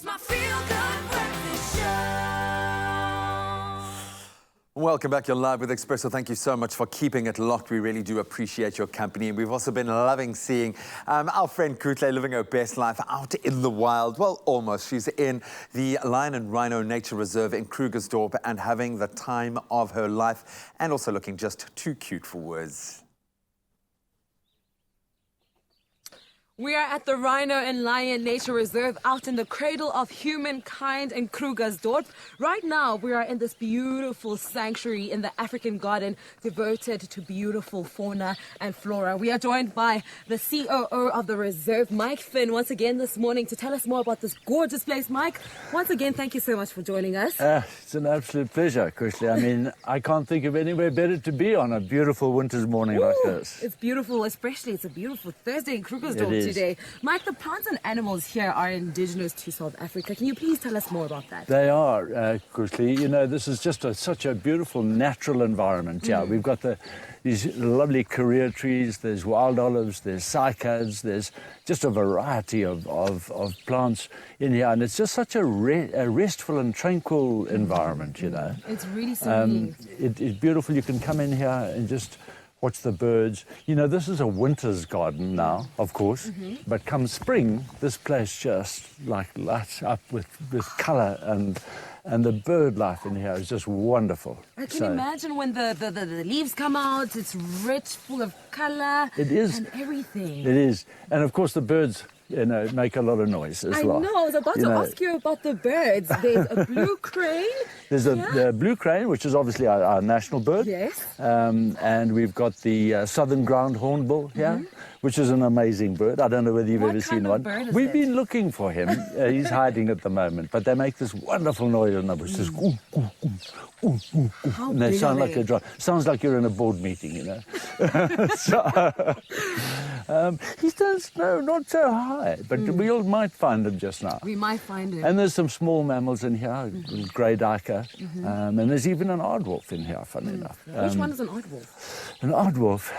It's my feel-good breakfast show. Welcome back. You're live with Expresso. Thank you so much for keeping it locked. We really do appreciate your company. And we've also been loving seeing our friend Kuhle living her best life out in the wild. Well, almost. She's in the Lion and Rhino Nature Reserve in Krugersdorp and having the time of her life and also looking just too cute for words. We are at the Rhino and Lion Nature Reserve out in the cradle of humankind in Krugersdorp. Right now, we are in this beautiful sanctuary in the African garden devoted to beautiful fauna and flora. We are joined by the COO of the reserve, Mike Finn, once again this morning to tell us more about this gorgeous place. Mike, once again, thank you so much for joining us. It's an absolute pleasure, Kuhle. I mean, I can't think of anywhere better to be on a beautiful winter's morning like this. It's beautiful, especially it's a beautiful Thursday in Krugersdorp today. Mike, the plants and animals here are indigenous to South Africa. Can you please tell us more about that? They are, Kuhle. You know, this is just such a beautiful natural environment. Yeah, we've got these lovely career trees, there's wild olives, there's cycads, there's just a variety of plants in here. And it's just such a restful and tranquil environment, you know. It's really serene. It's beautiful. You can come in here and just watch the birds. You know, this is a winter's garden now, of course, but come spring, this place just like lights up with colour and the bird life in here is just wonderful. I can imagine when the leaves come out, it's rich, full of colour. It is. And everything. It is. And of course the birds, you know, make a lot of noise as well. I know, I was about to ask you about the birds. There's a blue crane. There's the blue crane, which is obviously our national bird. Yes. And we've got the southern ground hornbull here, which is an amazing bird. I don't know whether you've ever seen one. We've been looking for him. He's hiding at the moment, but they make this wonderful noise in the bush. This and they sound like a drum. Sounds like you're in a board meeting, you know. He does, no, not so high, but we might find him just now. We might find him. And there's some small mammals in here, grey duiker, and there's even an aardwolf in here, funny enough. Which one is an aardwolf? An aardwolf,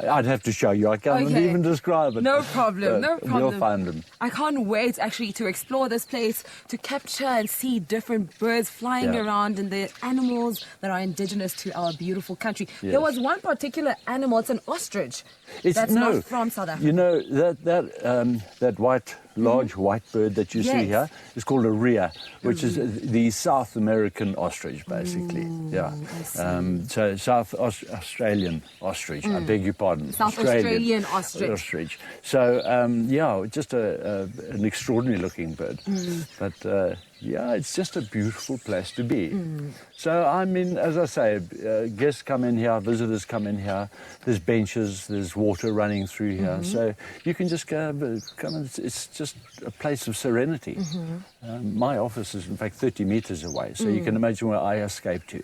I'd have to show you. I can't even describe it. No problem, no problem. We'll find them. I can't wait, actually, to explore this place, to capture and see different birds flying around and the animals that are indigenous to our beautiful country. Yes. There was one particular animal, it's an ostrich. That's not from South Africa. You know, that large white bird that you see here is called a rhea, which is the South American ostrich, basically. So South Australian ostrich, I beg your pardon. South Australian ostrich. So, just an extraordinary looking bird. But, it's just a beautiful place to be. So, I mean, as I say, guests come in here, visitors come in here, there's benches, there's water running through here. So you can just come and it's just a place of serenity. My office is, in fact, 30 metres away, so you can imagine where I escaped to.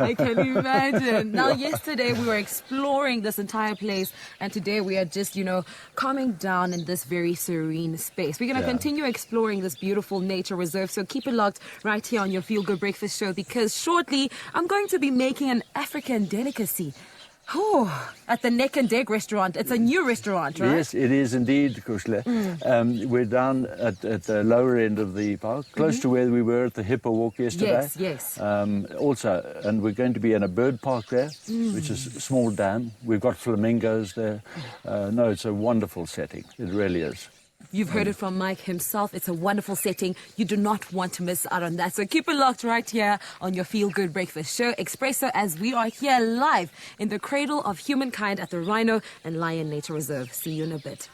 I can imagine. Now, yesterday we were exploring this entire place, and today we are just, calming down in this very serene space. We're going to continue exploring this beautiful nature reserve, so keep it locked right here on your Feel Good Breakfast show, because shortly I'm going to be making an African delicacy. At the Neck and Deck restaurant. It's a new restaurant, right? Yes, it is indeed, Kuhle. We're down at the lower end of the park, close to where we were at the Hippo Walk yesterday. Yes. Also, and we're going to be in a bird park there, which is a small dam. We've got flamingos there. No, it's a wonderful setting. It really is. You've heard it from Mike himself. It's a wonderful setting. You do not want to miss out on that. So keep it locked right here on your Feel Good Breakfast show, Expresso, as we are here live in the cradle of humankind at the Rhino and Lion Nature Reserve. See you in a bit.